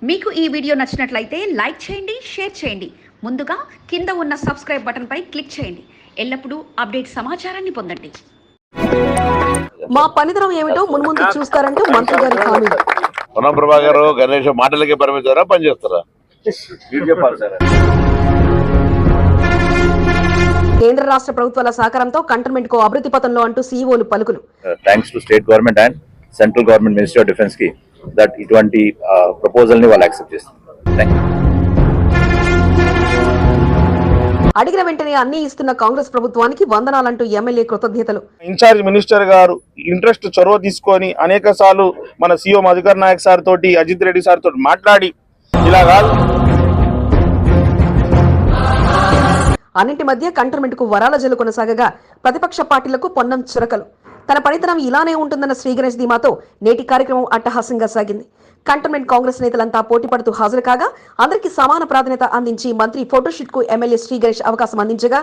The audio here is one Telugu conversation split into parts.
మీకు ఈ వీడియో నచ్చినట్లయితే లైక్ చేయండి, షేర్ చేయండి. ముందుగా కింద ఉన్న సబ్స్క్రైబ్ బటన్ పై క్లిక్ చేయండి. ఎల్లప్పుడూ అప్డేట్ సమాచారాన్ని పొందండి. మా పనితనం ఏమిటో మున్ముందు చూస్తారంటూ మంత్రి గారి హామీ. పొన్నం ప్రభాకర్ గణేష్ మాటలకే పరిమితారా, పని చేస్తారా? కేంద్ర రాష్ట్ర ప్రభుత్వాల సహకారంతో కంటోన్మెంట్ కు అభివృద్ధి పథంలో అంటూ సీఈఓలు పలుకులు. Thanks to state government and central government ministry of defence కి దట్ ఇటువంటి ప్రపోజల్ ని వాళ్ళు యాక్సెప్ట్ చేస్తున్నారు. అడిగిన వెంటనే అన్ని ఇస్తున్న కాంగ్రెస్ ప్రభుత్వానికి వందనాలంటూ ఎమ్మెల్యే కృతజ్ఞతలు. ఇన్ఛార్జ్ మినిస్టర్ గారు ఇంట్రెస్ట్ చొరవ తీసుకొని అనేక సార్లు మన సీఓ మధుకర్ నాయక్ సార్ తోటి, అజిత్ రెడ్డి సార్ తోటి మాట్లాడి ఇలా కాదు. అన్నింటి మధ్య కంటోన్మెంట్ కు వరాల జల్లు కొనసాగగా ప్రతిపక్ష పార్టీలకు పొన్నం చురకలు. తన పనితనం ఇలానే ఉంటుందన్న శ్రీ గణేష్ ధీమాతో నేటి కార్యక్రమం అట్టహాసంగా సాగింది. కంటోన్మెంట్ కాంగ్రెస్ నేతలంతా పోటీ పడుతూ హాజరు కాగా అందరికీ సమాన ప్రాధాన్యత అందించి మంత్రి ఫోటోషూట్ కు ఎమ్మెల్యే శ్రీ గణేష్ అవకాశం అందించగా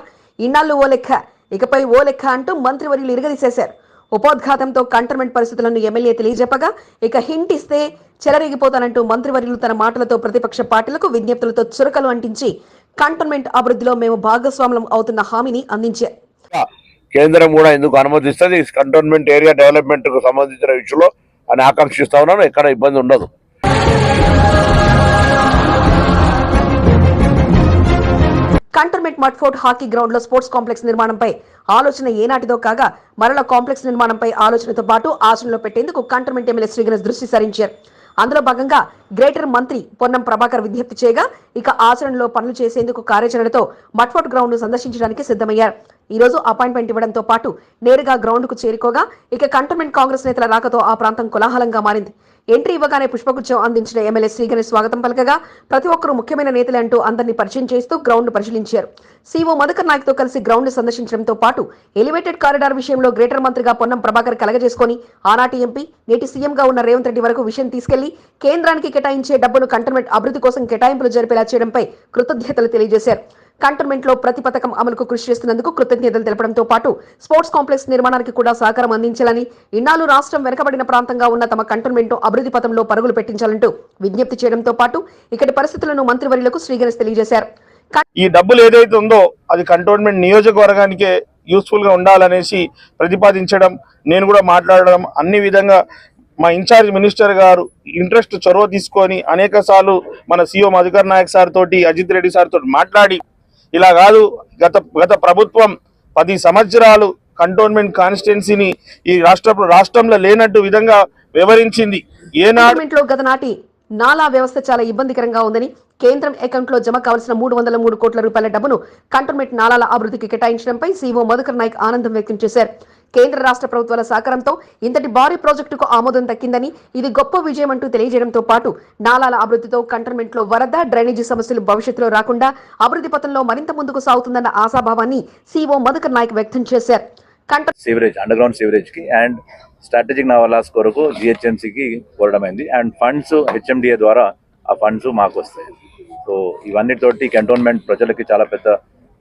ఇన్నాళ్లు ఓ లెక్క, ఇకపై ఓ లెక్క అంటూ మంత్రివర్యులు ఇరగదీసేశారు. ఉపోద్ఘాతంతో కంటోన్మెంట్ పరిస్థితులను ఎమ్మెల్యే తెలియజెప్పగా ఇక హింట్ ఇస్తే చెలరేగిపోతానంటూ మంత్రివర్యులు తన మాటలతో ప్రతిపక్ష పార్టీలకు విజ్ఞప్తులతో చురకలు అంటించి కంటోన్మెంట్ అభివృద్ధిలో మేము భాగస్వాములం అవుతున్న హామీని అందించారు. కేంద్రం కూడా ఎందుకు అనుమతిస్తుంది కంటోన్మెంట్ ఏరియా డెవలప్మెంట్ కు సంబంధించిన విషయంలో అని ఆకాంక్షిస్తా ఉన్నాను. ఎక్కడ ఇబ్బంది ఉండదు. కంటోన్మెంట్ మడ్ఫోర్ట్ హాకీ గ్రౌండ్ లో స్పోర్ట్స్ కాంప్లెక్స్ నిర్మాణంపై ఆలోచన ఏనాటిదో కాగా మరల కాంప్లెక్స్ నిర్మాణంపై ఆలోచనతో పాటు ఆచరణలో పెట్టేందుకు కంటోన్మెంట్ ఎమ్మెల్యే శ్రీ గణేష్ దృష్టి సారించారు. అందులో భాగంగా గ్రేటర్ మంత్రి పొన్నం ప్రభాకర్ విజ్ఞప్తి చేయగా ఇక ఆచరణలో పనులు చేసేందుకు కార్యాచరణతో మడ్ఫోర్ట్ గ్రౌండ్ ను సందర్శించడానికి సిద్ధమయ్యారు. ఈ రోజు అపాయింట్మెంట్ ఇవ్వడంతో పాటు నేరుగా గ్రౌండ్ కు చేరుకోగా ఇక కంటోన్మెంట్ కాంగ్రెస్ నేతల రాకతో ఆ ప్రాంతం కోలాహలంగా మారింది. ఎంట్రీ ఇవ్వగానే పుష్పగుచ్చం అందించిన ఎమ్మెల్యే శ్రీ గణేష్ స్వాగతం పలకగా ప్రతి ఒక్కరూ ముఖ్యమైన నేతలే అంటూ అందరినీ పరిచయం చేస్తూ గ్రౌండ్ పరిశీలించారు. సీఓ మధుకర్ నాయక్ తో కలిసి గ్రౌండ్ సందర్శించడంతో పాటు ఎలివేటెడ్ కారిడార్ విషయంలో గ్రేటర్ మంత్రిగా పొన్నం ప్రభాకర్ కలగజేసుకుని ఆనాటి ఎంపీ నేటి సీఎంగా ఉన్న రేవంత్ రెడ్డి వరకు విషయం తీసుకెళ్లి కేంద్రానికి కేటాయించే డబ్బును కంటోన్మెంట్ అభివృద్ధి కోసం కేటాయింపులు జరిపేలా చేయడంపై కృతజ్ఞతలు తెలియజేశారు. కంటోన్మెంట్ లో ప్రతి పథకం అమలుకు కృషి చేస్తున్నందుకు కృతజ్ఞతలు తెలపడంతో పాటు స్పోర్ట్స్ కాంప్లెక్స్ నిర్మాణానికి కూడా సహకారం అందించాలని, ఇన్నాళ్లు రాష్ట్రం వెనుకబడిన ప్రాంతంగా ఉన్న తమ కంటోన్మెంట్ అభివృద్ధి పథంలో పరుగులు పెట్టించాలంటూ విజ్ఞప్తి చేయడంతో పాటు ఇక్కడి పరిస్థితులను మంత్రివర్యులకు శ్రీ గణేష్ తెలియజేశారు. ఈ డబ్బులు ఏదైతే ఉందో అది కంటోన్మెంట్ నియోజకవర్గానికే యూస్ఫుల్ గా ఉండాలనేసి ప్రతిపాదించడం, నేను కూడా మాట్లాడడం, అన్ని విధంగా మా ఇన్ఛార్జ్ మినిస్టర్ గారు ఇంట్రెస్ట్ చొరవ తీసుకొని అనేక సార్లు మన సీఓ మధుకర్ నాయక్ సార్ తోటి, అజిత్ రెడ్డి సార్ తోటి మాట్లాడి ఇలా కాదు, గత ప్రభుత్వం 10 సంవత్సరాలు కంటోన్మెంట్ కాన్స్టిట్యున్సీని ఈ రాష్ట్రంలో లేనట్టు విధంగా వివరించింది. ఏనాడు గత నాటి నాలా వ్యవస్థ చాలా ఇబ్బందికరంగా ఉందని, కేంద్రం అకౌంట్ లో జమ కావాల్సిన 303 కోట్ల రూపాయల డబ్బును కంటోన్మెంట్ నాలాల అభివృద్ధికి కేటాయించడంపై సీఓ మధుకర్ నాయక్ ఆనందం వ్యక్తం చేశారు. కేంద్ర రాష్ట్ర ప్రభుత్వాల సహకారంతో ఇంతటి భారీ ప్రాజెక్టుకు ఆమోదం దక్కిందని, ఇది గొప్ప విజయం అంటూ తెలియజేయడంతో పాటు నాలాల అభివృద్ధితో కంటోన్మెంట్ లో వరద, డ్రైనేజీ సమస్యలు భవిష్యత్తులో రాకుండా అభివృద్ధి పథంలో మరింత ముందుకు సాగుతుందన్న ఆశాభావాన్ని సీఓ మధుకర్ నాయక్ వ్యక్తం చేశారు. సీవరేజ్, అండర్ గ్రౌండ్ సీవరేజ్ కి అండ్ స్ట్రాటజిక్ నావాలాస్ కొరకు జిహెచ్ఎంసీకి కోరడమైంది అండ్ ఫండ్స్ హెచ్ఎండిఏ ద్వారా ఆ ఫండ్స్ మాకు వస్తాయి. సో ఇవన్నిటితోటి కంటోన్మెంట్ ప్రజలకి చాలా పెద్ద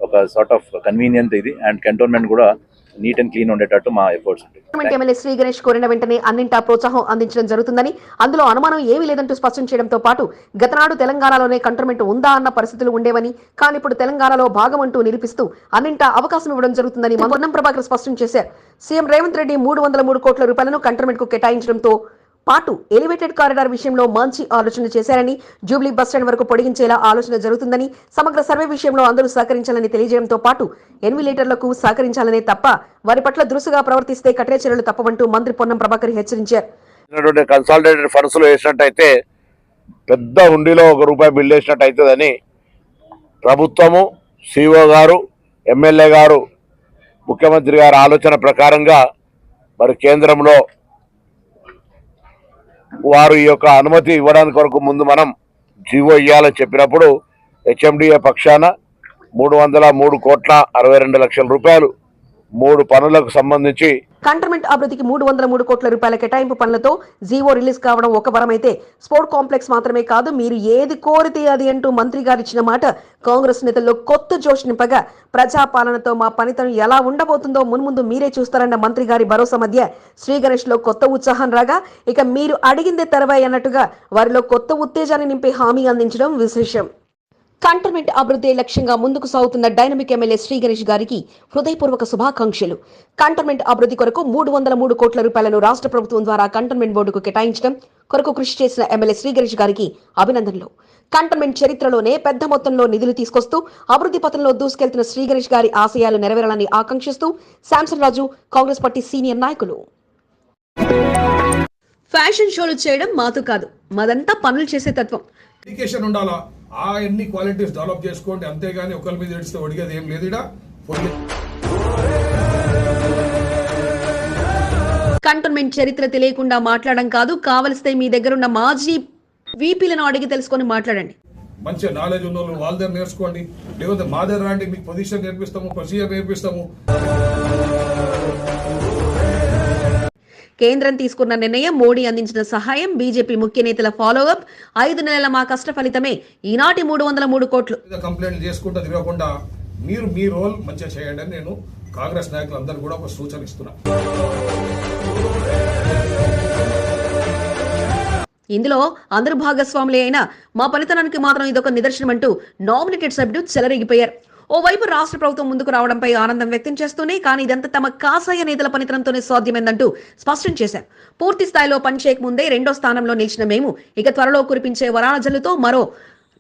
ఒక సార్ట్ ఆఫ్ కన్వీనియంట్ ఇది అండ్ కంటోన్మెంట్ కూడా నీట్ అండ్ క్లీన్ ఉండేటట్టు మా ఎఫర్ట్స్ ఉంటాయి. ఎమ్మెల్యే శ్రీ గణేష్ కోరిన వెంటనే అన్నింటా ప్రోత్సాహం అందించడం జరుగుతుందని, అందులో అనుమానం ఏమీ లేదంటూ స్పష్టం చేయడంతో పాటు గతనాడు తెలంగాణలోనే కంటోన్మెంట్ ఉందా అన్న పరిస్థితులు ఉండేవని, కానీ ఇప్పుడు తెలంగాణలో భాగం అంటూ నిరూపిస్తూ అన్నింటా అవకాశం ఇవ్వడం జరుగుతుందని పొన్నం ప్రభాకర్ స్పష్టం చేశారు. సీఎం రేవంత్ రెడ్డి 303 కోట్ల రూపాయలను కంటోన్మెంట్ కు కేటాయించడంతో పాటు ఎలివేటెడ్ కారిడార్ విషయంలో మంచి ఆలోచన చేశారని, జూబ్లీ బస్టాండ్ వరకు పొడిగించేలా ఆలోచన జరుగుతుందని, సమగ్ర సర్వే విషయంలో అందరూ సహకరించాలని తెలియజేయడంతో పాటు ఎన్విలేటర్లకు సహకరించాలనే తప్ప వారి పట్ల దురుసుగా ప్రవర్తిస్తే కఠిన చర్యలు తప్పవంటూ మంత్రి పొన్నం ప్రభాకర్ హెచ్చరించారు. కన్సాలిడేటెడ్ ఫండ్స్ లో వేసినట్టయితే పెద్ద హుండీలో ₹1 బిల్ వేసినట్టు అవుతుందని ప్రభుత్వము, సిఓ గారు, ఎమ్మెల్యే గారు, ముఖ్యమంత్రి గారు ఆలోచన ప్రకారంగా మరి కేంద్రంలో వారు ఈ యొక్క అనుమతి ఇవ్వడానికి కొరకు ముందు మనం జీవో ఇవ్వాలని చెప్పినప్పుడు హెచ్ఎండిఏ పక్షాన 303 కోట్ల 62 లక్షల రూపాయలు 3 పనులకు సంబంధించి కంటోన్మెంట్ అభివృద్ధికి 303 కోట్ల రూపాయల కేటాయింపు పనులతో జీవో రిలీజ్ కావడం ఒక వరమైతే స్పోర్ట్ కాంప్లెక్స్ మాత్రమే కాదు, మీరు ఏది కోరితే అది అంటూ మంత్రి గారు ఇచ్చిన మాట కాంగ్రెస్ నేతల్లో కొత్త జోష్ నింపగా ప్రజాపాలనతో మా పనితనం ఎలా ఉండబోతుందో మున్ముందు మీరే చూస్తారన్న మంత్రి గారి భరోసా మధ్య శ్రీ గణేష్ లో కొత్త ఉత్సాహం రాగా ఇక మీరు అడిగిందే తెరవాయి అన్నట్టుగా వారిలో కొత్త ఉత్తేజాన్ని నింపే హామీ అందించడం విశేషం. కంటోన్మెంట్ అభివృద్ధి లక్ష్యంగా ముందుకు సాగుతున్న డైనమిక్ ఎమ్మెల్యే శ్రీ గణేష్ గారికి హృదయపూర్వక శుభాకాంక్షలు. కంటోన్మెంట్ అభివృద్ధి కొరకు 303 కోట్ల రూపాయలను రాష్ట్ర ప్రభుత్వం ద్వారా కంటోన్మెంట్ బోర్డుకు కేటాయించడం కొరకు కృషి చేసిన ఎమ్మెల్యే శ్రీ గణేష్ గారికి అభినందనలు. కంటోన్మెంట్ చరిత్రలోనే పెద్ద మొత్తంలో నిధులు తీసుకొస్తూ అభివృద్ధి పథంలో దూసుకెళ్తున్న శ్రీ గణేష్ గారి ఆశయాలు నెరవేరాలని ఆకాంక్షిస్తూ శాంసన్ రాజు కాంగ్రెస్ పార్టీ సీనియర్ నాయకులు. ఫ్యాషన్ షోలు చేయడం మాతో కాదు, మాదంతా పనులు చేసే తత్వం. ఎడ్యుకేషన్ ఉండాలా, ఆ ఎన్ని క్వాలిటీస్ డెవలప్ చేసుకోండి, అంతేగాని ఒకరి మీద ఏడిస్తే ఒడిగేది ఏం లేదు. కంటోన్మెంట్ చరిత్ర తెలియకుండా మాట్లాడడం కాదు, కావలిస్తే మీ దగ్గరున్న మాజీ వీపీలను అడిగి తెలుసుకొని మాట్లాడండి. మంచి నాలెడ్జ్ ఉన్న వాళ్ళు వాళ్ళ దగ్గర నేర్చుకోండి, లేకపోతే మా దగ్గర రండి, మీకు పొజిషన్ నేర్పిస్తాము, ప్రొసీజర్ నేర్పిస్తాము. కేంద్రం తీసుకున్న నిర్ణయం, మోడీ అందించిన సహాయం, బీజేపీ ముఖ్య నేతల ఫాలోఅప్, 5 నెలల మా కష్ట ఫలితమే ఈనాటి 303 కోట్లు. కంప్లైంట్లు చేసుకుంటూ తిరగకుండా మీరు మీ రోల్ మంచిగా చేయండి అని నేను కాంగ్రెస్ నాయకులందరూ కూడా ఒక సూచన ఇస్తున్నా. ఇందులో అందరూ భాగస్వాములే అయినా మా పనితనానికి మాత్రం ఇదొక నిదర్శనం అంటూ నామినేటెడ్ సభ్యుడు చెలరేగిపోయారు. ఓవైపు రాష్ట్ర ప్రభుత్వం ముందుకు రావడంపై ఆనందం వ్యక్తం చేస్తూనే కానీ ఇదంతా తమ కాసాయ నేతల పనితనంతోనే సాధ్యమైందంటూ స్పష్టం చేశారు. పూర్తి స్థాయిలో పనిచేయక ముందే 2వ స్థానంలో నిలిచిన మేము ఇక త్వరలో కురిపించే వరాల జల్లుతో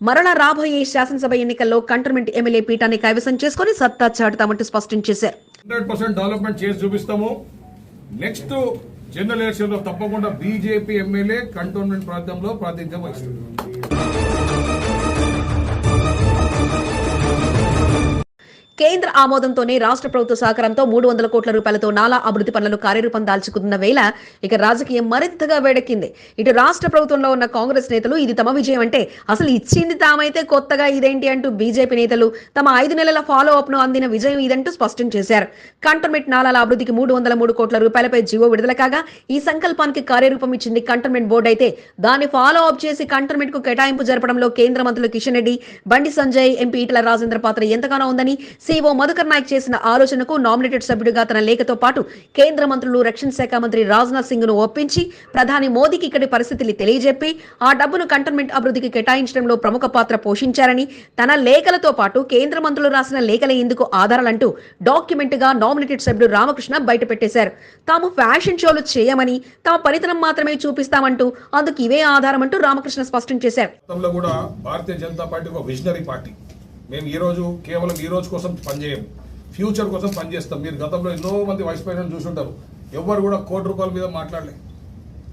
మరలా రాబోయే శాసనసభ ఎన్నికల్లో కంటోన్మెంట్ ఎమ్మెల్యే పీఠాన్ని కైవసం చేసుకుని సత్తా చాటుతామంటూ స్పష్టం చేశారు. 100% డెవలప్మెంట్ చేసి చూపిస్తాము. నెక్స్ట్ జనరల్ ఎలక్షన్ లో తప్పకుండా బీజేపీ ఎమ్మెల్యే కంటోన్మెంట్ ప్రాంతంలో ప్రాతినిధ్యం వహిస్తుంది. కేంద్ర ఆమోదంతోనే రాష్ట్ర ప్రభుత్వ సహకారంతో 300 కోట్ల రూపాయలతో నాలా అభివృద్ధి పనులు కార్యరూపం దాల్చుకున్న వేళ ఇక రాజకీయం మరింతగా వేడెక్కింది. ఇటు రాష్ట్ర ప్రభుత్వంలో ఉన్న కాంగ్రెస్ నేతలు ఇది తమ విజయం అంటే అసలు ఇచ్చింది తామైతే కొత్తగా ఇదేంటి అంటూ బీజేపీ నేతలు తమ 5 నెలల ఫాలో అప్ ను అందిన విజయం ఇదంటూ స్పష్టం చేశారు. కంటోన్మెంట్ నాలాల అభివృద్ధికి 303 కోట్ల రూపాయలపై జీవో విడుదల కాగా ఈ సంకల్పానికి కార్యరూపం ఇచ్చింది కంటోన్మెంట్ బోర్డు అయితే దాన్ని ఫాలో అప్ చేసి కంటోన్మెంట్ కు కేటాయింపు జరపడంలో కేంద్ర మంత్రులు కిషన్ రెడ్డి, బండి సంజయ్, ఎంపీ ఈటల రాజేంద్ర పాత్ర ఎంతగానో ఉందని సీఓ మధుకర్ నాయక్ చేసిన ఆలోచనకు నామినేటెడ్ సభ్యుడిగా తన లేఖతో పాటు కేంద్ర మంత్రులు, రక్షణ శాఖ మంత్రి రాజ్నాథ్ సింగ్ ను ఒప్పించి ప్రధాని మోదీకి ఇక్కడి పరిస్థితులు తెలియజెప్పి ఆ డబ్బును కంటోన్మెంట్ అభివృద్ధికి కేటాయించడంలో ప్రముఖ పాత్ర పోషించారని తన లేఖలతో పాటు కేంద్ర మంత్రులు రాసిన లేఖలే ఇందుకు ఆధారాలంటూ డాక్యుమెంట్ గా నామినేటెడ్ సభ్యుడు రామకృష్ణ బయటపెట్టేశారు. తాము ఫ్యాషన్ షోలు చేయమని, తమ పనితనం మాత్రమే చూపిస్తామంటూ అందుకు ఇవే ఆధారం అంటూ రామకృష్ణ స్పష్టం చేశారు. భారతీయ జనతా పార్టీ ఒక విజనరీ పార్టీ. మేము కేవలం ఈ రోజు కోసం పనిచేయం, ఫ్యూచర్ కోసం పనిచేస్తాం. మీరు గతంలో ఎన్నో మంది వైస్ ప్రెసిడెంట్ చూసుంటారు, ఎవరు కూడా ₹1 కోటి మీద మాట్లాడలే.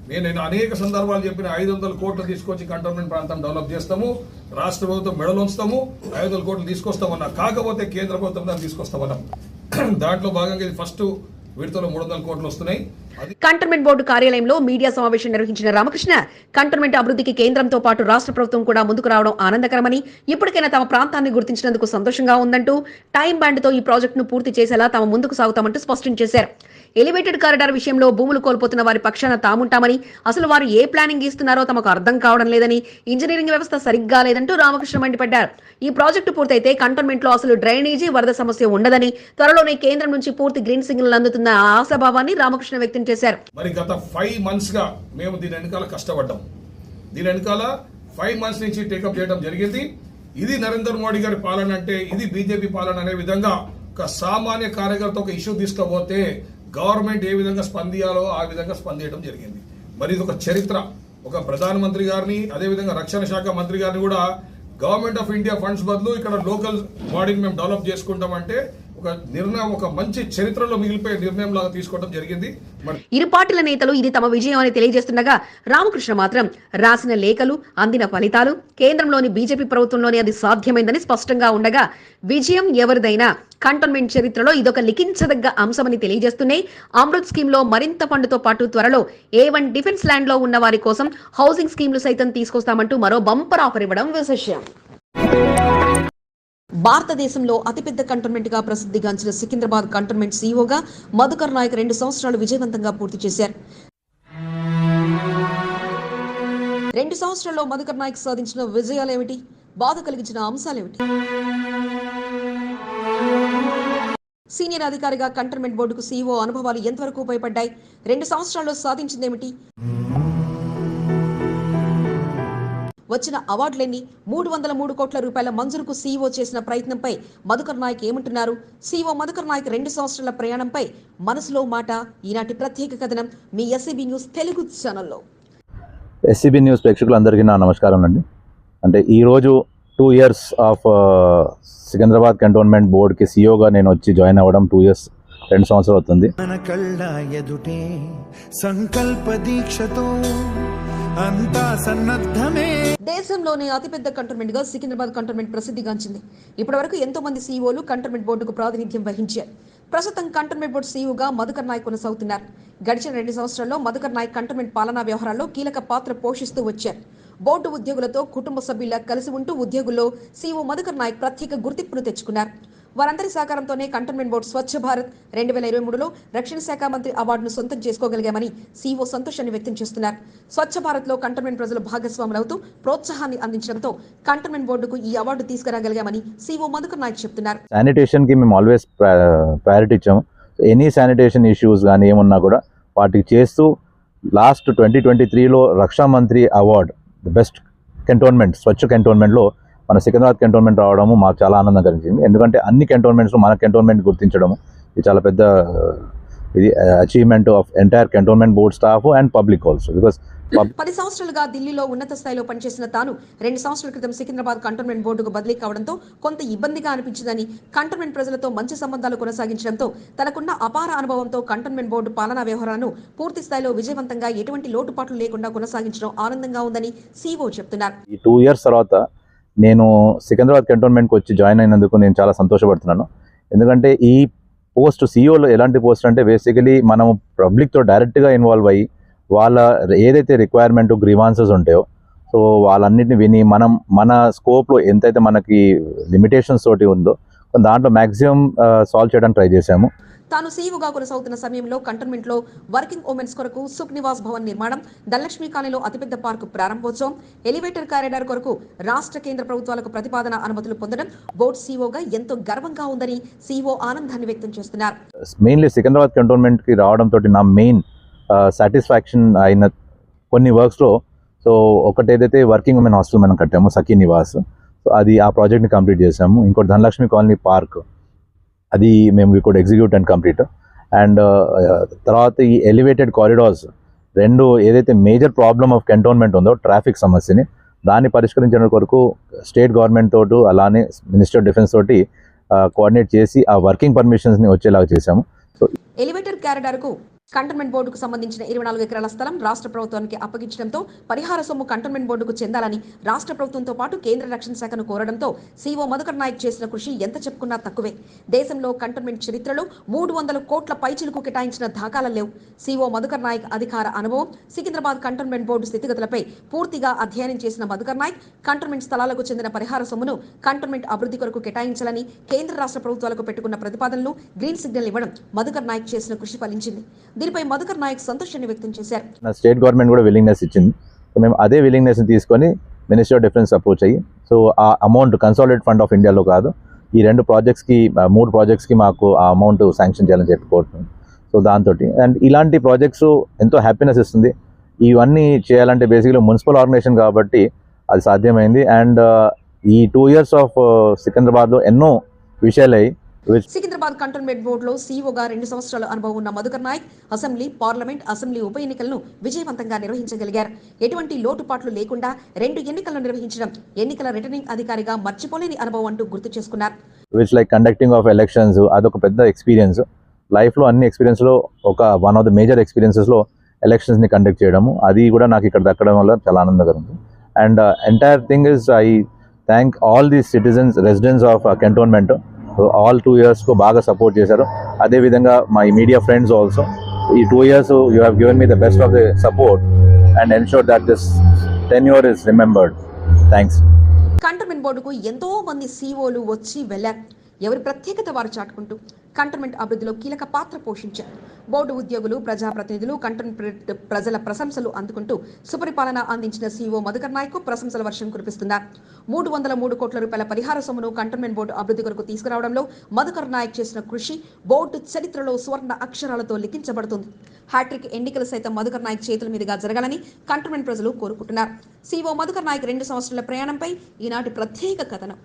నేను అనేక సందర్భాలు చెప్పిన 500 కోట్లు తీసుకొచ్చి కంటోన్మెంట్ ప్రాంతం డెవలప్ చేస్తాము, రాష్ట్ర ప్రభుత్వం మెడలోంచుతాము, 500 కోట్లు తీసుకొస్తామన్నా. కాకపోతే కేంద్ర ప్రభుత్వం దాన్ని తీసుకొస్తామన్నాం. దాంట్లో భాగంగా ఇది ఫస్ట్ విడతలో 300 కోట్లు వస్తున్నాయి. కంటోన్మెంట్ బోర్డు కార్యాలయంలో మీడియా సమావేశం నిర్వహించిన రామకృష్ణ కంటోన్మెంట్ అభివృద్ధికి కేంద్రంతో పాటు రాష్ట్ర ప్రభుత్వం కూడా ముందుకు రావడం ఆనందకరమని, ఇప్పటికైనా తమ ప్రాంతాన్ని గుర్తించినందుకు సంతోషంగా ఉందంటూ టైం బ్యాండ్ తో ఈ ప్రాజెక్టును పూర్తి చేసేలా తాము ముందుకు సాగుతామంటూ స్పష్టం చేశారు. ఎలివేటెడ్ కారిడార్ విషయంలో భూములు కోల్పోతున్న వారి పక్షాన తాముంటామని, అసలు వారు ఏ ప్లానింగ్ ఇస్తున్నారో తమకు అర్థం కావడం లేదని, ఇంజనీరింగ్ వ్యవస్థ సరిగ్గా లేదంటూ రామకృష్ణ మండిపడ్డారు. ఈ ప్రాజెక్టు పూర్తయితే కంటోన్మెంట్ లో అసలు డ్రైనేజీ, వరద సమస్య ఉండదని, త్వరలోనే కేంద్రం నుంచి పూర్తి గ్రీన్ సిగ్నల్ అందుతున్న ఆశాభావాన్ని రామకృష్ణ వ్యక్తం చేశారు. మరి గత 5 months గా మేము దీని వెనకాల కష్టపడ్డాం. దీని వెనకాల 5 months నుంచి టేకప్ చేయడం జరిగింది. ఇది నరేంద్ర మోడీ గారి పాలన అంటే ఇది బీజేపీ పాలన అనే విధంగా ఒక సామాన్య కార్యకర్త ఒక ఇష్యూ తీసుకపోతే గవర్నమెంట్ ఏ విధంగా స్పందించాలో ఆ విధంగా స్పందించడం జరిగింది. మరి ఇది ఒక చరిత్ర. ఒక ప్రధానమంత్రి గారిని, అదేవిధంగా రక్షణ శాఖ మంత్రి గారిని కూడా గవర్నమెంట్ ఆఫ్ ఇండియా ఫండ్స్ బదులు ఇక్కడ లోకల్ బాడీని మేము డెవలప్ చేసుకుంటామంటే ఒక నిర్ణయం, ఒక మంచి చరిత్రలో మిగిలిపోయే నిర్ణయం లాగా తీసుకోవడం జరిగింది. ఇరు పార్టీల నేతలు ఇది తమ విజయం అని తెలియజేస్తుండగా రామకృష్ణ మాత్రం రాసిన లేఖలు, అందిన ఫలితాలు, కేంద్రంలోని బీజేపీ ప్రభుత్వంలోనే అది సాధ్యమైందని స్పష్టంగా ఉండగా విజయం ఎవరిదైనా కంటోన్మెంట్ చరిత్రలో ఇదొక లిఖించదగ్గ అంశమని తెలియజేస్తూనే అమృత్ స్కీమ్ లో మరింత ఫండ్తో పాటు త్వరలో A1 డిఫెన్స్ ల్యాండ్ లో ఉన్న వారి కోసం హౌసింగ్ స్కీమ్లు సైతం తీసుకొస్తామంటూ మరో బంపర్ ఆఫర్ ఇవ్వడం విశేషం. భారతదేశంలో అతిపెద్ద కంటోన్మెంట్ గా ప్రసిద్ధిగాంచిన సికింద్రాబాద్ కంటోన్మెంట్ సీఈఓగా మధుకర్ నాయక్ 2 సంవత్సరాలు విజయవంతంగా పూర్తి చేశారు. 2 సంవత్సరాల్లో మధుకర్ నాయక్ సాధించిన విజయాలేమిటి, బాధ కలిగించిన అంశాలేమిటి? సీనియర్ అధికారిగా కంటోన్మెంట్ బోర్డుకు సీఈఓ అనుభవాలు ఎంతవరకు ఉపయోగపడ్డాయి? 2 సంవత్సరాల్లో సాధించిందేమిటి? వచ్చిన అవార్డులెన్ని? 303 కోట్ల రూపాయల మంజూరుకు సీఈఓ చేసిన ప్రయత్నంపై మధుకర్ నాయక్ ఏమంటున్నారు? సీఈఓ మధుకర్ నాయక్ 2 సంవత్సరాల ప్రయాణంపై మనసులో మాట. ఈనాటి ప్రత్యేక కథనం మీ ఎస్సీబీ న్యూస్ తెలుగు ఛానల్లో. ఎస్సీబీ న్యూస్ ప్రేక్షకులందరికీ నా నమస్కారం అండి. అంటే ఈరోజు 2 years ఆఫ్ సికింద్రాబాద్ కంటోన్మెంట్ బోర్డుకి సీఈఓగా నేను వచ్చి జాయిన్ అవ్వడం 2 years 2 సంవత్సరాలు అవుతుంది. మన కళ్ళ ఎదుటే సంకల్ప దీక్షతో అంతా సన్నద్ధమే. దేశంలోనే అతిపెద్ద కంటోన్మెంట్ గా సికింద్రాబాద్ కంటోన్మెంట్ ప్రసిద్ధిగాంచింది. ఇప్పటి వరకు ఎంతో మంది సీఈఓలు కంటోన్మెంట్ బోర్డుకు ప్రాతినిధ్యం వహించారు. ప్రస్తుతం కంటోన్మెంట్ బోర్డు సీఈఓగా మధుకర్ నాయక్ కొనసాగుతున్నారు. గడిచిన 2 సంవత్సరాల్లో మధుకర్ నాయక్ కంటోన్మెంట్ పాలనా వ్యవహారాల్లో కీలక పాత్ర పోషిస్తూ వచ్చారు. బోర్డు ఉద్యోగులతో కుటుంబ సభ్యుల్లా కలిసి ఉంటూ ఉద్యోగుల్లో సీఈఓ మధుకర్ నాయక్ ప్రత్యేక గుర్తింపును తెచ్చుకున్నారు. వారందరి సహకారంతోనే కంటోన్మెంట్ బోర్డు స్వచ్ఛ భారత్ 2023లో రక్షణ శాఖ మంత్రి అవార్డును సొంతం చేసుకోగలిగామని సీఈఓ సంతోషాన్ని వ్యక్తం చేస్తున్నారు. స్వచ్ఛ భారత్ లో కంటోన్మెంట్ ప్రజలు భాగస్వాములవుతూ ప్రోత్సాహాన్ని అందించడంతో కంటోన్మెంట్ బోర్డుకు ఈ అవార్డు తీసుకురాగలిగామని సీఈఓ మధుకర్ నాయక్ చెప్తున్నారు. శానిటేషన్ కి మేము ఆల్వేస్ ప్రయారిటీ ఇచ్చాము. ఎనీ శానిటేషన్ ఇష్యూస్ కానీ ఏమున్నా కూడా వాటికి చేస్తూ లాస్ట్ 2023లో రక్షా మంత్రి అవార్డ్ ది బెస్ట్ కంటోన్మెంట్ స్వచ్ఛ కంటోన్మెంట్లో మన సికింద్రాబాద్ కంటోన్మెంట్ రావడము మాకు చాలా ఆనందం కలిగించింది. ఎందుకంటే అన్ని కంటోన్మెంట్స్లో మన కంటోన్మెంట్ గుర్తించడము ఇది చాలా పెద్ద ఇది achievement of entire cantonment board staff and public also. Because 10 సంవత్సరాలుగా ఢిల్లీలో ఉన్నత స్థాయిలో పనిచేసిన తాను 2 సంవత్సరాల క్రితం సికింద్రాబాద్ కంటోన్మెంట్ బోర్డుకు బదిలీ కావడంతో కొంత ఇబ్బందిగా అనిపించిందని, కంటోన్మెంట్ ప్రజలతో మంచి సంబంధాలు కొనసాగించడంతో తనకున్న అపార అనుభవంతో కంటోన్మెంట్ బోర్డు పాలనా వ్యవహారాలను పూర్తి స్థాయిలో విజయవంతంగా ఎటువంటి లోటుపాట్లు లేకుండా కొనసాగించడం ఆనందంగా ఉందని సీఈఓ చెప్తున్నారు. ఈ 2 years తర్వాత నేను సికింద్రాబాద్ కంటోన్మెంట్కి వచ్చి జాయిన్ అయినందుకు నేను చాలా సంతోషపడుతున్నాను. ఎందుకంటే ఈ పోస్ట్ సీఈఓలో ఎలాంటి పోస్ట్ అంటే బేసికలీ మనం పబ్లిక్తో డైరెక్ట్గా ఇన్వాల్వ్ అయ్యి వాళ్ళ ఏదైతే రిక్వైర్మెంట్ గ్రీవాన్సెస్ ఉంటాయో సో వాళ్ళన్నిటిని విని మనం మన స్కోప్లో ఎంతైతే మనకి లిమిటేషన్స్ తోటి ఉందో దాంట్లో మ్యాక్సిమం సాల్వ్ చేయడానికి ట్రై చేశాము. తాను సీఈఓగా కొనసాగుతున్న సమయంలో కంటోన్మెంట్ లో వర్కింగ్ ఉమెన్స్ కొరకు సుఖ్ నివాస్ భవన్ నిర్మాణం, ధనలక్ష్మి కాలనీలో అతిపెద్ద పార్కు ప్రారంభోత్సవం, ఎలివేటర్ కారిడార్ కొరకు రాష్ట్ర కేంద్ర ప్రభుత్వాలకు ప్రతిపాదన అనుమతులు పొందడం బోర్డు సీఈఓగా ఎంతో గర్వంగా ఉందని సీఈఓ ఆనందాన్ని వ్యక్తం చేస్తున్నారు. మెయిన్లీ సికింద్రాబాద్ కంటోన్మెంట్కి రావడం తోటి నా మెయిన్ సాటిస్ఫాక్షన్ అయిన కొన్ని వర్క్స్లో సో ఒకటి ఏదైతే వర్కింగ్ ఉమెన్ హాస్టల్ మనం కట్టాము సఖీ నివాస్, సో అది ఆ ప్రాజెక్ట్ని కంప్లీట్ చేసాము. ఇంకోటి ధనలక్ష్మి కాలనీ పార్క్ అది మేము కూడా ఎగ్జిక్యూట్ అండ్ కంప్లీట్. అండ్ తర్వాత ఈ ఎలివేటెడ్ కారిడార్స్ 2 ఏదైతే మేజర్ ప్రాబ్లమ్ ఆఫ్ కంటోన్మెంట్ ఉందో ట్రాఫిక్ సమస్యని దాన్ని పరిష్కరించడం కొరకు స్టేట్ గవర్నమెంట్ తోటి అలానే మినిస్టర్ ఆఫ్ డిఫెన్స్ తోటి కోఆర్డినేట్ చేసి ఆ వర్కింగ్ పర్మిషన్స్ని వచ్చేలాగా చేశాము. సో ఎలివేటర్ కారిడార్కు కంటోన్మెంట్ బోర్డుకు సంబంధించిన 24 ఎకరాల స్థలం రాష్ట్ర ప్రభుత్వానికి అప్పగించడంతో పరిహార సొమ్ము కంటోన్మెంట్ బోర్డుకు చెందాలని రాష్ట్ర ప్రభుత్వంతో పాటు కేంద్ర రక్షణ శాఖను కోరడంతో సీఈఓ మధుకర్ నాయక్ చేసిన కృషి ఎంత చెప్పుకున్నా తక్కువే. దేశంలో కంటోన్మెంట్ చరిత్రలో 300 కోట్ల పైచిలకు కేటాయించిన దాఖలా లేవు. సీఈఓ మధుకర్ నాయక్ అధికార అనుభవం, సికింద్రాబాద్ కంటోన్మెంట్ బోర్డు స్థితిగతులపై పూర్తిగా అధ్యయనం చేసిన మధుకర్ నాయక్ కంటోన్మెంట్ స్థలాలకు చెందిన పరిహార సొమ్మును కంటోన్మెంట్ అభివృద్ధి కొరకు కేటాయించాలని కేంద్ర రాష్ట్ర ప్రభుత్వాలకు పెట్టుకున్న ప్రతిపాదనలు గ్రీన్ సిగ్నల్ ఇవ్వడం మధుకర్ నాయక్ చేసిన కృషి ఫలించింది. దీనిపై మధుకర్ నాయక్ సంతోషాన్ని వ్యక్తం చేశారు. స్టేట్ గవర్నమెంట్ కూడా విల్లింగ్నెస్ ఇచ్చింది. సో మేము అదే విల్లింగ్నెస్ని తీసుకొని మినిస్టర్ ఆఫ్ డిఫెన్స్ అప్రోచ్ అయ్యి సో ఆ అమౌంట్ కన్సాలిడేట్ ఫండ్ ఆఫ్ ఇండియాలో కాదు ఈ 2 ప్రాజెక్ట్స్కి 3 ప్రాజెక్ట్స్కి మాకు ఆ అమౌంట్ శాంక్షన్ చేయాలని చెప్పుకోవట్లేదు. సో దాంతో అండ్ ఇలాంటి ప్రాజెక్ట్స్ ఎంతో హ్యాపీనెస్ ఇస్తుంది. ఇవన్నీ చేయాలంటే బేసిక్లీ మున్సిపల్ ఆర్గనైజేషన్ కాబట్టి అది సాధ్యమైంది. అండ్ ఈ 2 years ఆఫ్ సికింద్రాబాద్లో ఎన్నో విషయాలు అయ్యి సికింద్రాబాద్ కంటోన్మెంట్ బోర్డులో సీఈఓగా 2 సంవత్సరాల అనుభవం ఉన్న Madhukar Nayak assembly, parliament, assembly ఉప ఎన్నికలను విజయవంతంగా నిర్వహించగలిగారు. ఎటువంటి లోటుపాట్లు లేకుండా 2 ఎన్నికలను నిర్వహించడం ఎన్నికల రిటర్నింగ్ అధికారిగా మర్చిపోలేని అనుభవం అంటూ గుర్తు చేసుకున్నారు. Which like conducting of elections అదొక పెద్ద ఎక్స్పీరియన్స్. లైఫ్లో అన్ని ఎక్స్పీరియన్స్లో వన్ ఆఫ్ ద మేజర్ ఎక్స్పీరియన్సెస్లో ఎలక్షన్స్ని కండక్ట్ చేయడము అది కూడా నాకు ఇక్కడ దక్కడం వల్ల చాలా ఆనందంగా ఉంది. And entire thing is I thank all the citizens residents of cantonment all 2 years బాగా సపోర్ట్ చేశారు. అదేవిధంగా మై మీడియా ఫ్రెండ్స్ ఆల్సో ఈ 2 years you have given me the best of the support and ensure that this tenure is remembered. Thanks. Cantonment బోర్డుకు ఎంతో మంది సీఓలు వచ్చి వెళ్లారు. ఎవరి ప్రత్యేకత వారు చాటుకుంటూ కంటోన్మెంట్ అభివృద్ధిలో కీలక పాత్ర పోషించారు. బోర్డు ఉద్యోగులు, ప్రజాప్రతినిధులు కంటోన్మెంట్ ప్రజల ప్రశంసలు అందుకుంటూ సుపరిపాలన అందించిన సీఓ మధుకర్ నాయక్ ప్రశంసల వర్షం కురిపిస్తున్నారు. 303 కోట్ల రూపాయల పరిహార సొమ్మును కంటోన్మెంట్ బోర్డు అభివృద్ధి కొరకు తీసుకురావడంలో మధుకర్ నాయక్ చేసిన కృషి బోర్డు చరిత్రలో సువర్ణ అక్షరాలతో లిఖించబడుతుంది. హ్యాట్రిక్ ఎన్నికలు సైతం మధుకర్ నాయక్ చేతుల మీదుగా జరగాలని కంటోన్మెంట్ ప్రజలు కోరుకుంటున్నారు. సీఓ మధుకర్ నాయక్ 2 సంవత్సరాల ప్రయాణంపై ఈనాటి ప్రత్యేక కథనం.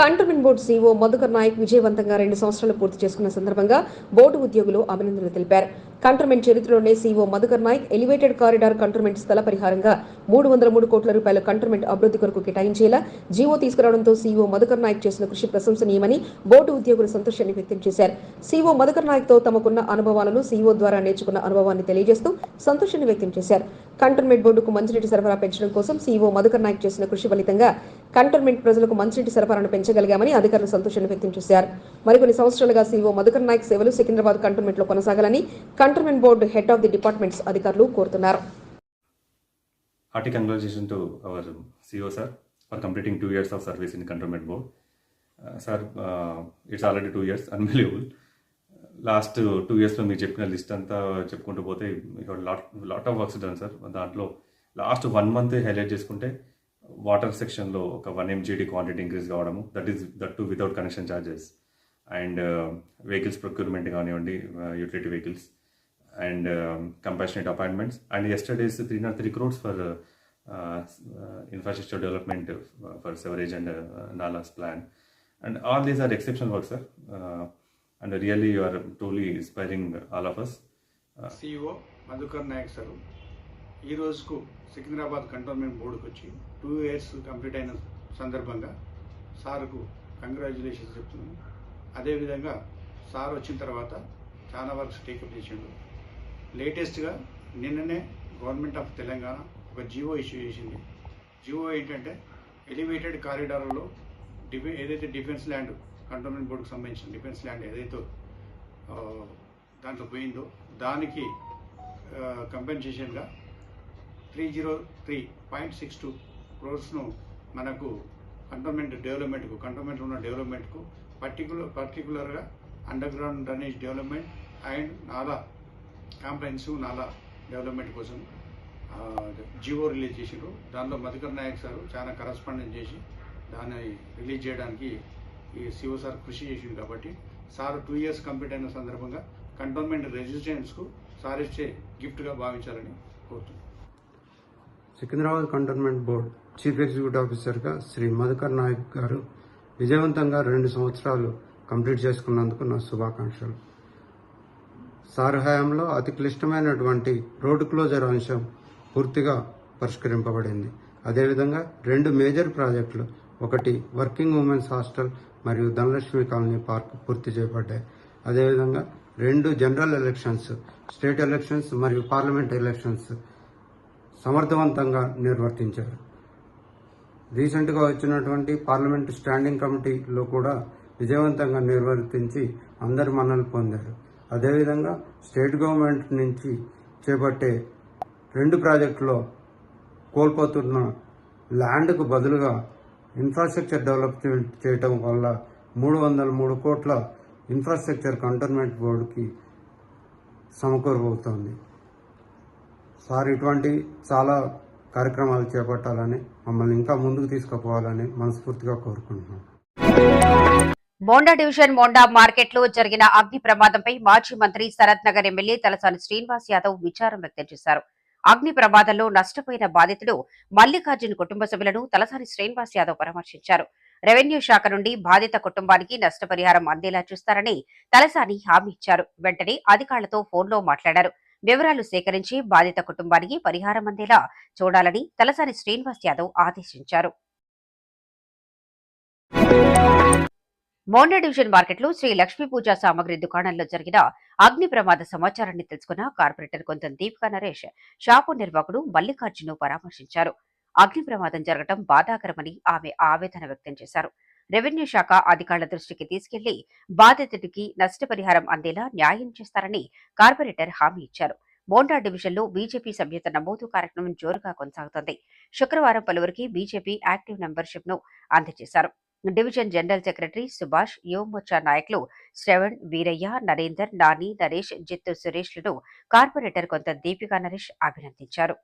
Cantonment board CO Madhukar Nayak విజయవంతంగా 2 సంవత్సరాలు పూర్తి చేసుకున్న సందర్భంగా బోర్డు ఉద్యోగులు అభినందనలు తెలిపారు. కంటోన్మెంట్ చరిత్రలోనే CO Madhukar Nayak elevated corridor cantonment స్థల పరిహారంగా 303 కోట్ల రూపాయల కంటోన్మెంట్ అభివృద్ధి కొరకు కేటాయించేలా జీవో తీసుకురావడంతో సీఓ మధుకర్ నాయక్ చేసిన కృషి ప్రశంసనీయమని బోర్డు ఉద్యోగులు సంతోషాన్ని వ్యక్తం చేశారు. సీఓ మధుకర్ నాయక్ తో తమకున్న అనుభవాలను సీఓ ద్వారా నేర్చుకున్న అనుభవాన్ని తెలియజేస్తూ సంతోషాన్ని వ్యక్తం చేశారు. కంటోన్మెంట్ బోర్డుకు మంచినీటి సరఫరా పెంచడం కోసం సీఓ మధుకర్ నాయక్ చేసిన కృషి ఫలితంగా కంటోన్మెంట్ ప్రజలకు మంచినీటి సరఫరాను పెంచగలిగామని అధికారులు సంతోషాన్ని వ్యక్తం చేశారు. మరికొన్ని సంవత్సరాలుగా సీఓ మధుకర్ నాయక్ సేవలు సికింద్రాబాద్ కంటోన్మెంట్ లో కొనసాగాలని cantonment board head of the departments అధికారులు కోరుతున్నారు. Hearty congratulations to our CEO sir for completing 2 years of service in Cantonment Board. Sir, it's already 2 years, unbelievable. Last 2 years లో మీరు చెప్పిన లిస్ట్ అంతా చెప్పుకుంటూ పోతే lot of works done sir. దాంట్లో లాస్ట్ 1 month హైలైట్ చేసుకుంటే వాటర్ సెక్షన్లో ఒక 1 MGD క్వాంటిటీ ఇంక్రీజ్ కావడము, that too without connection charges, and vehicles procurement కానివ్వండి, utility vehicles, and compassionate appointments, and yesterday's 303 crores for infrastructure development for sewerage and nalas plan, and all these are exceptional work sir, and really you are truly inspiring all of us. CEO Madhukar Nayak sir ఈ రోజుకు సికింద్రాబాద్ కంటోన్మెంట్ బోర్డుకు వచ్చి 2 years కంప్లీట్ అయిన సందర్భంగా సార్కు కంగ్రాచులేషన్స్ చెప్తున్నాను. అదేవిధంగా సార్ వచ్చిన తర్వాత చాలా వర్క్స్ టేకప్ చేసిండు. లేటెస్ట్గా నిన్ననే గవర్నమెంట్ ఆఫ్ తెలంగాణ ఒక జియో ఇష్యూ చేసింది. జియో ఏంటంటే ఎలివేటెడ్ కారిడార్లో ఏదైతే డిఫెన్స్ ల్యాండ్ కంటోన్మెంట్ బోర్డుకు సంబంధించిన డిఫెన్స్ ల్యాండ్ ఏదైతే దాంట్లో పోయిందో దానికి కంపెన్సేషన్గా 303.62 crores మనకు కంటోన్మెంట్లో ఉన్న డెవలప్మెంట్కు పర్టికులర్గా under ground drainage development and నాలా కాంప్రహెన్సివ్ నాలా డెవలప్మెంట్ కోసం జియో రిలీజ్ చేసారు. దానిలో మధుకర్ నాయక్ సార్ చాలా కరస్పాండెన్స్ చేసి దాన్ని రిలీజ్ చేయడానికి ఈ సిఓ సార్ కృషి చేసింది. కాబట్టి సార్ 2 years కంప్లీట్ అయిన సందర్భంగా కంటోన్మెంట్ రెసిడెంట్స్కు సార్ ఇచ్చే గిఫ్ట్గా భావించాలని కోరుతున్నాను. Secunderabad cantonment board chief executive ఆఫీసర్గా శ్రీ మధుకర్ నాయక్ గారు విజయవంతంగా 2 సంవత్సరాలు కంప్లీట్ చేసుకున్నందుకు నా శుభాకాంక్షలు. సార్ హయాంలో అతి క్లిష్టమైనటువంటి రోడ్డు క్లోజర్ అంశం పూర్తిగా పరిష్కరింపబడింది. అదేవిధంగా 2 మేజర్ ప్రాజెక్టులు, ఒకటి వర్కింగ్ ఉమెన్స్ హాస్టల్ మరియు ధనలక్ష్మి కాలనీ పార్క్ పూర్తి చేయబడ్డాయి. అదేవిధంగా 2 జనరల్ ఎలక్షన్స్, స్టేట్ ఎలక్షన్స్ మరియు పార్లమెంట్ ఎలక్షన్స్ సమర్థవంతంగా నిర్వర్తించారు. రీసెంట్గా వచ్చినటువంటి పార్లమెంట్ స్టాండింగ్ కమిటీలో కూడా విజయవంతంగా నిర్వర్తించి అందరి మన్ననలు పొందారు. అదేవిధంగా స్టేట్ గవర్నమెంట్ నుంచి చేపట్టే 2 ప్రాజెక్టులో కోల్పోతున్న ల్యాండ్కు బదులుగా ఇన్ఫ్రాస్ట్రక్చర్ డెవలప్మెంట్ చేయటం వల్ల 303 కోట్ల ఇన్ఫ్రాస్ట్రక్చర్ కంటోన్మెంట్ బోర్డుకి సమకూరబోతోంది. సార్ ఇటువంటి చాలా కార్యక్రమాలు చేపట్టాలని, మమ్మల్ని ఇంకా ముందుకు తీసుకుపోవాలని మనస్ఫూర్తిగా కోరుకుంటున్నాం. మోండా డివిజన్ మోండా మార్కెట్ లో జరిగిన అగ్ని ప్రమాదంపై మాజీ మంత్రి శరత్ నగర్ ఎమ్మెల్యే తలసాని శ్రీనివాస్ యాదవ్ విచారం వ్యక్తం చేశారు. అగ్ని ప్రమాదంలో నష్టపోయిన బాధితుడు మల్లికార్జున్ కుటుంబ సభ్యులను తలసాని శ్రీనివాస్ యాదవ్ పరామర్శించారు. రెవెన్యూ శాఖ నుండి బాధిత కుటుంబానికి నష్టపరిహారం అందేలా చూస్తారని తలసాని హామీ ఇచ్చారు. వెంటనే అధికారులతో ఫోన్లో మాట్లాడారు. వివరాలు సేకరించి బాధిత కుటుంబానికి పరిహారం అందేలా చూడాలని తలసాని శ్రీనివాస్ యాదవ్ ఆదేశించారు. మోండా డివిజన్ మార్కెట్లో శ్రీ లక్ష్మీ పూజా సామగ్రి దుకాణంలో జరిగిన అగ్ని ప్రమాద సమాచారాన్ని తెలుసుకున్న కార్పొరేటర్ కొంతం దీపికా నరేష్ షాపు నిర్వాహకుడు మల్లికార్జును పరామర్శించారు. అగ్ని ప్రమాదం జరగడం బాధాకరమని ఆమె ఆవేదన వ్యక్తం చేశారు. రెవెన్యూ శాఖ అధికారుల దృష్టికి తీసుకెళ్లి బాధితుడికి నష్టపరిహారం అందేలా న్యాయం చేస్తారని కార్పొరేటర్ హామీ ఇచ్చారు. బోండా డివిజన్లో బీజేపీ సభ్యత నమోదు కార్యక్రమం జోరుగా కొనసాగుతోంది. శుక్రవారం పలువురికి బీజేపీ యాక్టివ్ మెంబర్షిప్ ను అందజేశారు. Division general secretary Subhash, Yuva Morcha నాయకులు శ్రవణ్, వీరయ్య, నరేందర్, నాని, నరేష్, జిత్తు సురేష్లను కార్పొరేటర్ కొంత దీపికా నరేష్ అభినందించారు.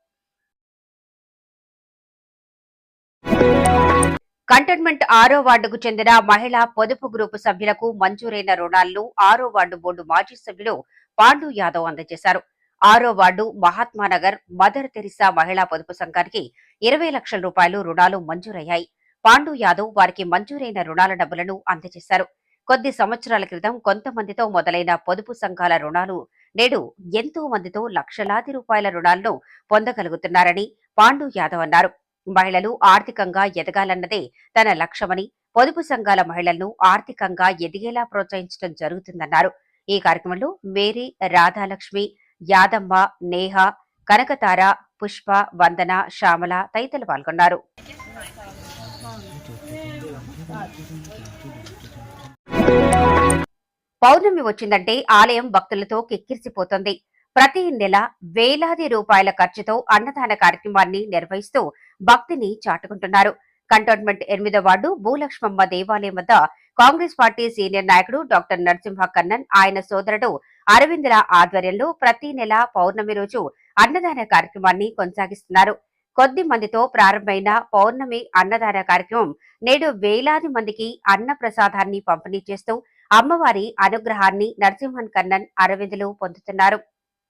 కంటోన్మెంట్ 6వ వార్డుకు చెందిన మహిళా పొదుపు గ్రూపు సభ్యులకు మంజూరైన రుణాలను 6వ వార్డు బోర్డు మాజీ సభ్యులు పాండు యాదవ్ అందజేశారు. 6వ వార్డు మహాత్మానగర్ మదర్ తెరిసా మహిళా పొదుపు సంఘానికి 20 లక్షల రూపాయలు రుణాలు మంజూరయ్యాయి. పాండు యాదవ్ వారికి మంజూరైన రుణాల డబ్బులను అందజేశారు. కొద్ది సంవత్సరాల క్రితం కొంతమందితో మొదలైన పొదుపు సంఘాల రుణాలు నేడు ఎంతో మందితో లక్షలాది రూపాయల రుణాలను పొందగలుగుతున్నారని పాండు యాదవ్ అన్నారు. మహిళలు ఆర్థికంగా ఎదగాలన్నదే తన లక్ష్యమని, పొదుపు సంఘాల మహిళలను ఆర్థికంగా ఎదిగేలా ప్రోత్సహించడం జరుగుతుందన్నారు. ఈ కార్యక్రమంలో మేరీ, రాధాలక్ష్మి, యాదమ్మ, నేహ, కనకతార, పుష్ప, వందన, శ్యామల తదితరులు పాల్గొన్నారు. పౌర్ణమి వచ్చిందంటే ఆలయం భక్తులతో కిక్కిరిసిపోతుంది. ప్రతి నెల వేలాది రూపాయల ఖర్చుతో అన్నదాన కార్యక్రమాన్ని నిర్వహిస్తూ భక్తిని చాటుకుంటున్నారు. కంటోన్మెంట్ 8వ వార్డు భూలక్ష్మమ్మ దేవాలయం వద్ద కాంగ్రెస్ పార్టీ సీనియర్ నాయకుడు డాక్టర్ నరసింహ కన్నన్, ఆయన సోదరుడు అరవిందుల ఆధ్వర్యంలో ప్రతి నెల పౌర్ణమి రోజు అన్నదాన కార్యక్రమాన్ని కొనసాగిస్తున్నారు. కొద్ది మందితో ప్రారంభమైన పౌర్ణమి అన్నదాన కార్యక్రమం నేడు వేలాది మందికి అన్న ప్రసాదాన్ని పంపిణీ చేస్తూ అమ్మవారి అనుగ్రహాన్ని నరసింహన్ కన్నన్, అరవిందులు పొందుతున్నారు.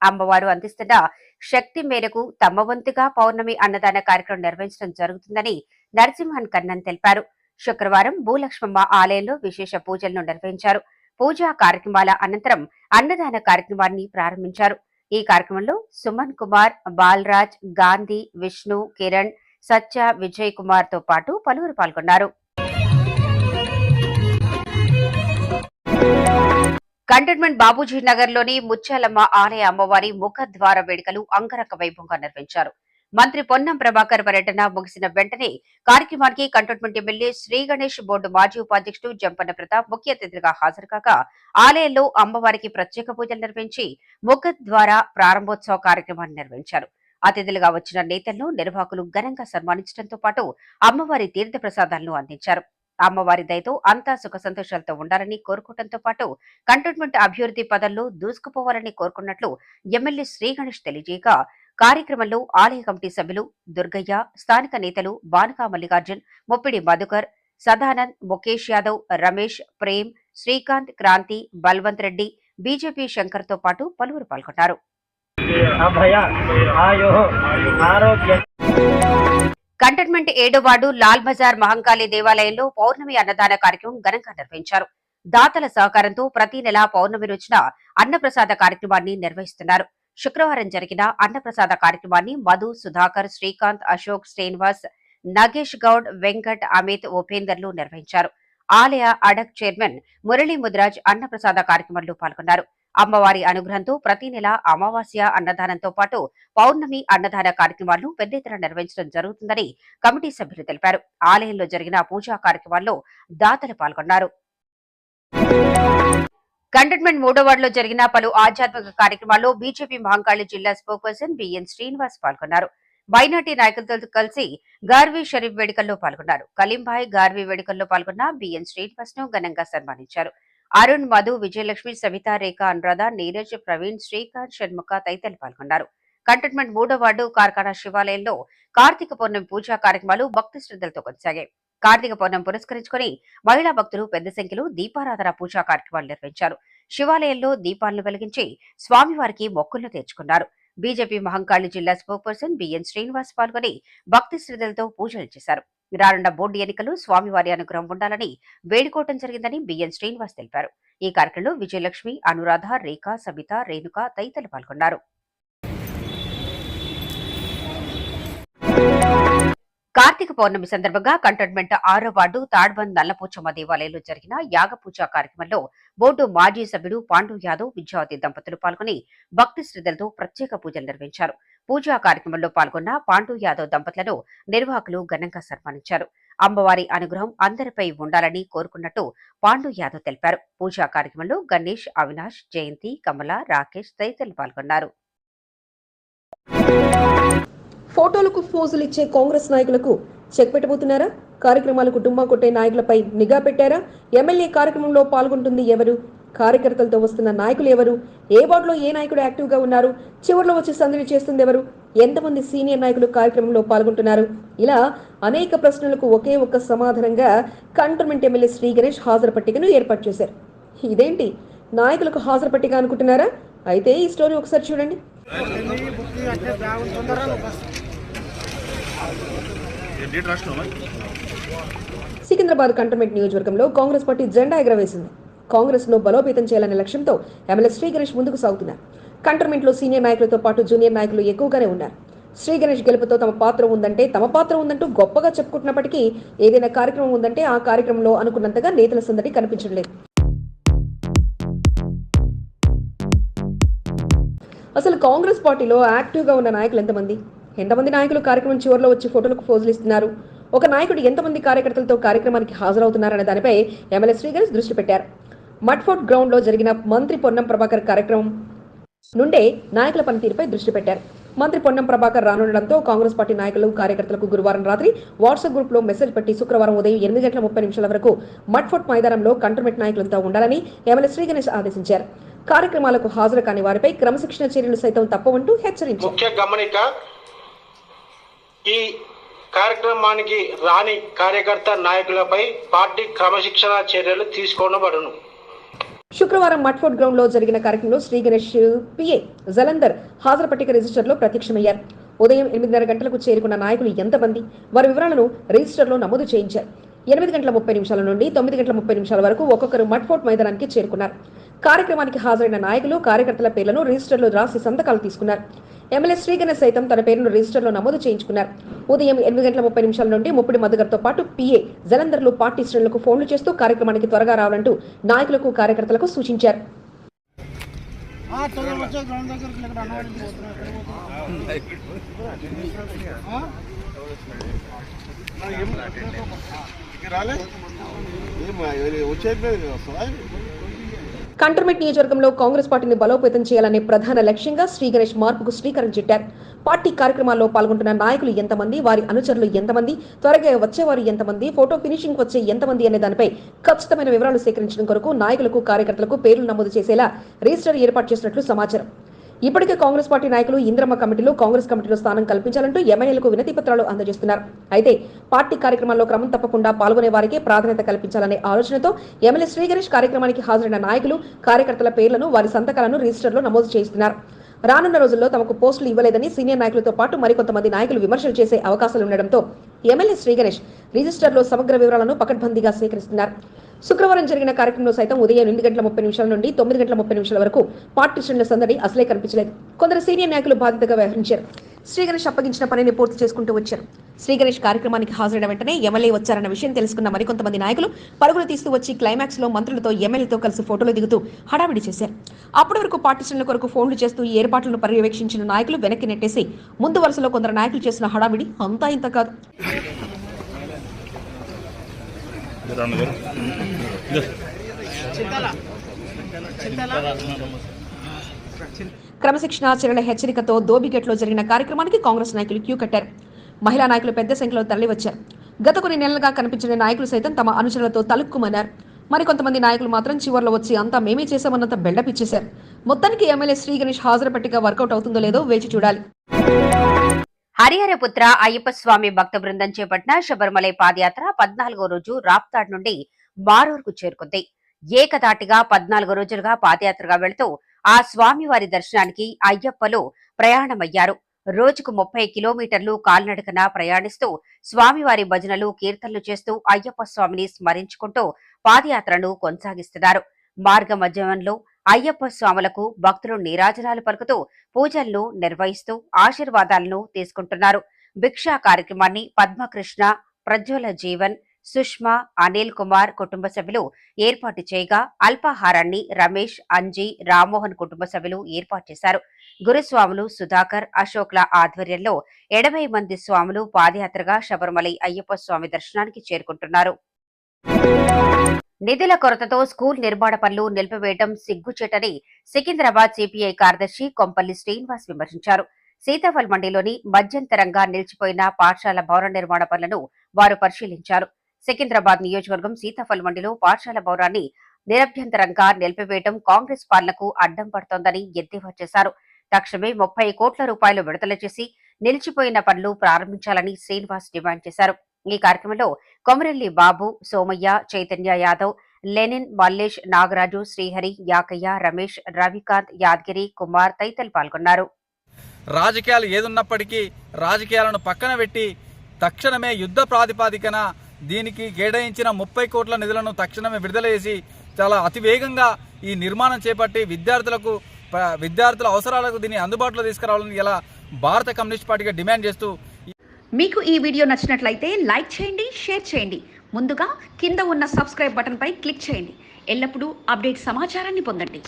అమ్మవారు అందిస్తున్న శక్తి మేరకు తమ వంతుగా పౌర్ణమి అన్నదాన కార్యక్రమం నిర్వహించడం జరుగుతుందని నరసింహన్ కన్నన్ తెలిపారు. శుక్రవారం భూలక్ష్మమ్మ ఆలయంలో విశేష పూజలను నిర్వహించారు. పూజా కార్యక్రమాల అనంతరం అన్నదాన కార్యక్రమాన్ని ప్రారంభించారు. ఈ కార్యక్రమంలో సుమన్ కుమార్, బాలరాజ్, గాంధీ, విష్ణు, కిరణ్, సత్య, విజయ్ కుమార్ తో పాటు పలువురు పాల్గొన్నారు. కంటోన్మెంట్ బాబూజీ నగర్ లోని ముత్యాలమ్మ ఆలయ అమ్మవారి ముఖద్వార వేడుకలు అంగరంగ వైభవంగా నిర్వహించారు. మంత్రి పొన్నం ప్రభాకర్ పర్యటన ముగిసిన వెంటనే కార్యక్రమానికి cantonment MLA Shri Ganesh board మాజీ ఉపాధ్యక్షుడు జంపన్న ప్రతాప్ ముఖ్య అతిథిగా హాజరుకాగా ఆలయంలో అమ్మవారికి ప్రత్యేక పూజలు నిర్వహించి ముఖద్వార ప్రారంభోత్సవ కార్యక్రమాన్ని నిర్వహించారు. అతిథులుగా వచ్చిన నేతలను నిర్వాహకులు ఘనంగా సన్మానించడంతో పాటు అమ్మవారి తీర్థ ప్రసాదాలను అందించారు. అమ్మవారి దయతో అంతా సుఖ సంతోషాలతో ఉండాలని కోరుకోవడంతో పాటు కంటోన్మెంట్ అభివృద్ధి పదంలో దూసుకుపోవాలని కోరుకున్నట్లు ఎమ్మెల్యే శ్రీ గణేష్ తెలియజేయగా కార్యక్రమంలో ఆలయ కమిటీ సభ్యులు దుర్గయ్య, స్థానిక నేతలు బానకా మల్లికార్జున్, ముప్పిడి మధుకర్, సదానంద్, ముఖేష్ యాదవ్, రమేష్, ప్రేమ్, శ్రీకాంత్, క్రాంతి, బల్వంత్ రెడ్డి, బీజేపీ శంకర్ తో పాటు పలువురు పాల్గొన్నారు. కంటోన్మెంట్ 7వ వార్డు లాల్ బజార్ మహంకాళి దేవాలయంలో పౌర్ణమి అన్నదాన కార్యక్రమం ఘనంగా నిర్వహించారు. దాతల సహకారంతో ప్రతి నెల పౌర్ణమి రోజున అన్నప్రసాద కార్యక్రమాన్ని నిర్వహిస్తున్నారు. శుక్రవారం జరిగిన అన్నప్రసాద కార్యక్రమాన్ని మధు, సుధాకర్, శ్రీకాంత్, అశోక్, శ్రీనివాస్, నగేష్ గౌడ్, వెంకట్, అమిత్, ఉపేందర్లు నిర్వహించారు. ఆలయ అడక్ చైర్మన్ మురళీ ముద్రాజ్ అన్నప్రసాద కార్యక్రమంలో పాల్గొన్నారు. అమ్మవారి అనుగ్రహంతో ప్రతి నెల అమావాస్య అన్నదానంతో పాటు పౌర్ణమి అన్నదాన కార్యక్రమాలను పెద్ద ఎత్తున నిర్వహించడం జరుగుతుందని కమిటీ సభ్యులు తెలిపారు. ఆలయంలో జరిగిన పూజా కార్యక్రమాల్లో దాతలు పాల్గొన్నారు. కంటోన్మెంట్ 3వ వార్డులో జరిగిన పలు ఆధ్యాత్మిక కార్యక్రమాల్లో బీజేపీ మహంకాళి జిల్లా స్పోక్పర్సన్ బిఎన్ శ్రీనివాస్ పాల్గొన్నారు. మైనార్టీ నాయకులతో కలిసి గార్వీ షరీఫ్ వేడుకల్లో పాల్గొన్నారు. కలీంభాయ్ గార్వీ వేడుకల్లో పాల్గొన్న బిఎన్ శ్రీనివాస్ ను ఘనంగా సన్మానించారు. అరుణ్, మధు, విజయలక్ష్మి, సవిత, రేఖ, అనురాధ, నీరజ్, ప్రవీణ్, శ్రీకాంత్, షణ్ముఖ తదితరులు పాల్గొన్నారు. కంటోన్మెంట్ 3వ వార్డు కార్ఖానా శివాలయంలో కార్తీక పౌర్ణమి పూజా కార్యక్రమాలు భక్తి శ్రద్ధలతో కొనసాగాయి. కార్తీక పౌర్ణమి పురస్కరించుకుని మహిళా భక్తులు పెద్ద సంఖ్యలో దీపారాధన పూజా కార్యక్రమాలు నిర్వహించారు. శివాలయంలో దీపాలను వెలిగించి స్వామివారికి మొక్కులను తీర్చుకున్నారు. బీజేపీ మహంకాళి జిల్లా స్పోక్పర్సన్ బిఎన్ శ్రీనివాస్ పాల్గొని భక్తి శ్రద్ధలతో పూజలు చేశారు. రానున్న బోర్డు ఎన్నికలు స్వామివారి అనుగ్రహం ఉండాలని వేడుకోవటం జరిగిందని బిఎన్ శ్రీనివాస్ తెలిపారు. ఈ కార్యక్రమంలో విజయలక్ష్మి, అనురాధ, రేఖ, సబిత, రేణుక తదితరులు పాల్గొన్నారు. కార్తీక పౌర్ణమి సందర్భంగా కంటోన్మెంట్ 6వ వార్డు తాడ్బంద్ నల్లపోచమ్మ దేవాలయంలో జరిగిన యాగపూజ కార్యక్రమంలో బోర్డు మాజీ సభ్యుడు పాండు యాదవ్, విద్యావతి దంపతులు పాల్గొని భక్తి శ్రద్ధలతో ప్రత్యేక పూజలు నిర్వహించారు. పూజా కార్యక్రమంలో పాల్గొన్న పాండు యాదవ్ దంపతులను నిర్వాహకులు ఘనంగా సన్మానించారు. అమ్మవారి అనుగ్రహం అందరిపై ఉండాలని కోరుకున్నట్టు పాండు యాదవ్ తెలిపారు. పూజా కార్యక్రమంలో గణేష్, అవినాష్, జయంతి, కమల, రాకేష్ తదితరులు పాల్గొన్నారు. ఫోటోలకు ఫోజులు ఇచ్చే కాంగ్రెస్ నాయకులకు చెక్ పెట్టబోతున్నారా? కార్యక్రమాలకు డుమ్మా కొట్టే నాయకులపై నిఘా పెట్టారా? ఎమ్మెల్యే కార్యక్రమంలో పాల్గొంటుంది ఎవరు? కార్యకర్తలతో వస్తున్న నాయకులు ఎవరు? ఏ వార్డులో ఏ నాయకుడు యాక్టివ్గా ఉన్నారు? చివరిలో వచ్చి సందడి చేస్తుంది ఎవరు? ఎంతమంది సీనియర్ నాయకులు కార్యక్రమంలో పాల్గొంటున్నారు? ఇలా అనేక ప్రశ్నలకు ఒకే ఒక్క సమాధానంగా కంటోన్మెంట్ ఎమ్మెల్యే శ్రీ గణేష్ హాజరు పట్టికను ఏర్పాటు చేశారు. ఇదేంటి నాయకులకు హాజరు పట్టిక అనుకుంటున్నారా? అయితే ఈ స్టోరీ ఒకసారి చూడండి. సికింద్రాబాద్ కంటోన్మెంట్ నియోజకవర్గంలో కాంగ్రెస్ పార్టీ జెండా ఎగరవేసింది. కాంగ్రెస్ ను బలోపేతం చేయాలనే లక్ష్యంతో ఎమ్మెల్యే శ్రీ గణేష్ ముందుకు సాగుతున్నారు. కంటోన్మెంట్ లో సీనియర్ నాయకులతో పాటు జూనియర్ నాయకులు ఎక్కువగానే ఉన్నారు. శ్రీ గణేష్ గెలుపుతో తమ పాత్ర ఉందంటూ గొప్పగా చెప్పుకుంటున్నప్పటికీ ఏదైనా కార్యక్రమం ఉందంటే ఆ కార్యక్రమంలో అనుకున్నంతగా నేతల సందడి కనిపించడం లేదు. అసలు కాంగ్రెస్ పార్టీలో యాక్టివ్గా ఉన్న నాయకులు ఎంతమంది నాయకులు కార్యక్రమం చివరిలో వచ్చి ఫోటోలకు పోజులు ఇస్తున్నారు? ఒక నాయకుడు ఎంతమంది కార్యకర్తలతో కార్యక్రమానికి హాజరవుతున్నారనే దానిపై ఎమ్మెల్యే శ్రీ గణేష్ దృష్టి పెట్టారు. మడ్ఫోర్ట్ గ్రౌండ్ లో జరిగిన మంత్రి పొన్నం ప్రభాకర్ కార్యక్రమం నుండే నాయకుల పనితీరుపై దృష్టి పెట్టారు. మంత్రి పొన్నం ప్రభాకర్ రానుండడంతో కాంగ్రెస్ పార్టీ నాయకులు కార్యకర్తలకు గురువారం రాత్రి వాట్సాప్ గ్రూప్ లో మెసేజ్ పెట్టి శుక్రవారం ఉదయం 8:30 వరకు మడ్ఫోర్ట్ మైదానంలో కంటోన్మెంట్ నాయకులతో ఉండాలని ఎమ్మెల్యే శ్రీ గణేష్ ఆదేశించారు. కార్యక్రమాలకు హాజరు కాని వారిపై క్రమశిక్షణ చర్యలు సైతం తప్పవంటూ హెచ్చరించారు. ముఖ్య గమనిక, ఈ కార్యక్రమానికి రాని కార్యకర్త నాయకులపై పార్టీ క్రమశిక్షణ చర్యలు తీసుకోబడును. శుక్రవారం మడ్ఫోర్ట్ గ్రౌండ్ లో జరిగిన కార్యక్రమంలో శ్రీ గణేష్ పిఏ జలంధర్ హాజరు పట్టిక రిజిస్టర్లో ప్రత్యక్షమయ్యారు. ఉదయం 8:30 గంటలకు చేరుకున్న నాయకులు ఎంతమంది, వారి వివరాలను రిజిస్టర్లో నమోదు చేయించారు. 8:30 నుండి 9:30 వరకు ఒక్కొక్కరు మడ్ఫోర్ట్ మైదానానికి చేరుకున్నారు. కార్యక్రమానికి హాజరైన నాయకులు కార్యకర్తల పేర్లను రిజిస్టర్లో రాసి సంతకాలు తీసుకున్నారు. ఎమ్మెల్యే శ్రీ గణేష్ సైతం తన పేరును రిజిస్టర్లో నమోదు చేయించుకున్నారు. ఉదయం 8:30 నుండి ముప్పిడి మధుగర్తో పాటు పిఏ జలంధర్లు పార్టీ శ్రేణులకు ఫోన్లు చేస్తూ కార్యక్రమానికి త్వరగా రావాలంటూ నాయకులకు కార్యకర్తలకు సూచించారు. కంటోన్మెంట్ నియోజకవర్గంలో కాంగ్రెస్ పార్టీని బలోపేతం చేయాలనే ప్రధాన లక్ష్యంగా శ్రీ గణేష్ మార్పుకు శ్రీకారం చుట్టారు. పార్టీ కార్యక్రమాల్లో పాల్గొంటున్న నాయకులు ఎంతమంది, వారి అనుచరులు ఎంతమంది, త్వరగా వచ్చేవారు ఎంతమంది, ఫోటో ఫినిషింగ్ వచ్చే ఎంతమంది అనే దానిపై ఖచ్చితమైన వివరాలు సేకరించడం కొరకు నాయకులకు కార్యకర్తలకు పేర్లు నమోదు చేసేలా రిజిస్టర్ ఏర్పాటు చేసినట్లు సమాచారం. ఇప్పటికే కాంగ్రెస్ పార్టీ నాయకులు ఇంద్రమ్మ కమిటీలో కాంగ్రెస్ కమిటీలో స్థానం కల్పించాలంటూ ఎమ్మెల్యేలకు వినతి పత్రాలు అందజేస్తున్నారు. అయితే పార్టీ కార్యక్రమాల్లో క్రమం తప్పకుండా పాల్గొనే వారికి ప్రాధాన్యత కల్పించాలనే ఆలోచనతో ఎమ్మెల్యే శ్రీ గణేష్ కార్యక్రమానికి హాజరైన నాయకులు కార్యకర్తల పేర్లను, వారి సంతకాలను రిజిస్టర్లో నమోదు చేయిస్తున్నారు. రానున్న రోజుల్లో తమకు పోస్టులు ఇవ్వలేదని సీనియర్ నాయకులతో పాటు మరికొంతమంది నాయకులు విమర్శలు చేసే అవకాశాలు ఉండడంతో ఎమ్మెల్యే శ్రీ గణేష్ రిజిస్టర్లో సమగ్ర వివరాలను పకడ్బందీగా సేకరిస్తున్నారు. శుక్రవారం జరిగిన కార్యక్రమంలో సైతం ఉదయం 8:30 నుండి 9:30 వరకు పార్టీ శ్రేణుల సందడి అసలే కనిపించలేదు. కొందరు సీనియర్ నాయకులు బాధ్యతగా వ్యవహరించారు. శ్రీ గణేష్ అప్పగించిన పనిని పూర్తి చేసుకుంటూ వచ్చారు. శ్రీ గణేష్ కార్యక్రమానికి హాజరైన వెంటనే ఎమ్మెల్యే వచ్చారన్న విషయం తెలుసుకున్న మరికొంతమంది నాయకులు పరుగులు తీస్తూ వచ్చి క్లైమాక్స్ లో మంత్రులతో ఎమ్మెల్యేతో కలిసి ఫోటోలు దిగుతూ హడావిడి చేశారు. అప్పటి వరకు పార్టీ శ్రేణుల కొరకు ఫోన్లు చేస్తూ ఈ ఏర్పాట్లను పర్యవేక్షించిన నాయకులు వెనక్కి నెట్టేసి ముందు వరుసలో కొందరు నాయకులు చేసిన హడావిడి అంతా ఇంత కాదు. క్రమశిక్షణ చర్యల హెచ్చరికతో దోబిగేట్లో జరిగిన కార్యక్రమానికి కాంగ్రెస్ నాయకులు క్యూ కట్టారు. మహిళా నాయకులు పెద్ద సంఖ్యలో తరలివచ్చారు. గత కొన్ని నెలలుగా కనిపించిన నాయకులు సైతం తమ అనుచరులతో తలుక్కుమన్నారు. మరికొంతమంది నాయకులు మాత్రం చివర్లో వచ్చి అంతా మేమే చేశామన్నంత బిల్డప్ ఇచ్చేశారు. మొత్తానికి ఎమ్మెల్యే శ్రీ గణేష్ హాజరు పట్టిక వర్కౌట్ అవుతుందో లేదో వేచి చూడాలి. హరిహరపుత్ర అయ్యప్ప స్వామి భక్త బృందం చేపట్టిన శబరిమలై పాదయాత్ర 14వ రోజు రాప్తాడ్ నుండి మారూరుకు చేరుకుంది. ఏకదాటిగా 14 రోజులుగా పాదయాత్రగా వెళుతూ ఆ స్వామివారి దర్శనానికి అయ్యప్పలు ప్రయాణమయ్యారు. రోజుకు 30 కిలోమీటర్లు కాల్నడకన ప్రయాణిస్తూ స్వామివారి భజనలు, కీర్తనలు చేస్తూ అయ్యప్ప స్వామిని స్మరించుకుంటూ పాదయాత్రను కొనసాగిస్తున్నారు. మార్గ మధ్యంలో అయ్యప్ప స్వాములకు భక్తులు నీరాజనాలు పలుకుతూ పూజలను నిర్వహిస్తూ ఆశీర్వాదాలను తీసుకుంటున్నారు. భిక్షా కార్యక్రమాన్ని పద్మకృష్ణ, ప్రజ్వల జీవన్, సుష్మా, అనిల్ కుమార్ కుటుంబ సభ్యులు ఏర్పాటు చేయగా అల్పాహారాన్ని రమేష్, అంజీ, రామ్మోహన్ కుటుంబ సభ్యులు ఏర్పాటు చేశారు. గురుస్వాములు సుధాకర్, అశోక్ల ఆధ్వర్యంలో 80 మంది స్వాములు పాదయాత్రగా శబరిమలై అయ్యప్ప స్వామి దర్శనానికి చేరుకుంటున్నారు. నిధుల కొరతతో స్కూల్ నిర్మాణ పనులు నిలిపివేయడం సిగ్గుచేటని సికింద్రాబాద్ సిపిఐ కార్యదర్శి కొంపల్లి శ్రీనివాస్ విమర్శించారు. సీతాఫల్ మండిలోని మధ్యంతరంగా నిలిచిపోయిన పాఠశాల భవన నిర్మాణ పనులను వారు పరిశీలించారు. సికింద్రాబాద్ నియోజకవర్గం సీతాఫల్ మండిలో పాఠశాల భవనాన్ని నిరభ్యంతరంగా నిలిపివేయడం కాంగ్రెస్ పాలనకు అడ్డం పడుతోందని ఎద్దేవా చేశారు. తక్షణమే 30 కోట్ల రూపాయలు విడుదల చేసి నిలిచిపోయిన పనులు ప్రారంభించాలని శ్రీనివాస్ డిమాండ్ చేశారు. ఈ కార్యక్రమంలో కొమరెల్లి బాబు, సోమయ్య, చైతన్య యాదవ్, లెనిన్, మల్లేష్, నాగరాజు, శ్రీహరి, యాకయ్య, రమేష్, రవికాంత్, యాదగిరి, కుమార్ తదితరులు పాల్గొన్నారు. రాజకీయాలు ఏదున్నప్పటికీ రాజకీయాలను పక్కన పెట్టి తక్షణమే యుద్ధ ప్రాతిపాదికన దీనికి కేటాయించిన 30 కోట్ల నిధులను తక్షణమే విడుదల చేసి చాలా అతివేగంగా ఈ నిర్మాణం చేపట్టి విద్యార్థుల అవసరాలకు దీన్ని అందుబాటులో తీసుకురావాలని ఇలా భారత కమ్యూనిస్ట్ పార్టీగా డిమాండ్ చేస్తూ. మీకు ఈ వీడియో నచ్చినట్లయితే లైక్ చేయండి, షేర్ చేయండి. ముందుగా కింద ఉన్న సబ్స్క్రైబ్ బటన్పై క్లిక్ చేయండి. ఎల్లప్పుడూ అప్డేట్ సమాచారాన్ని పొందండి.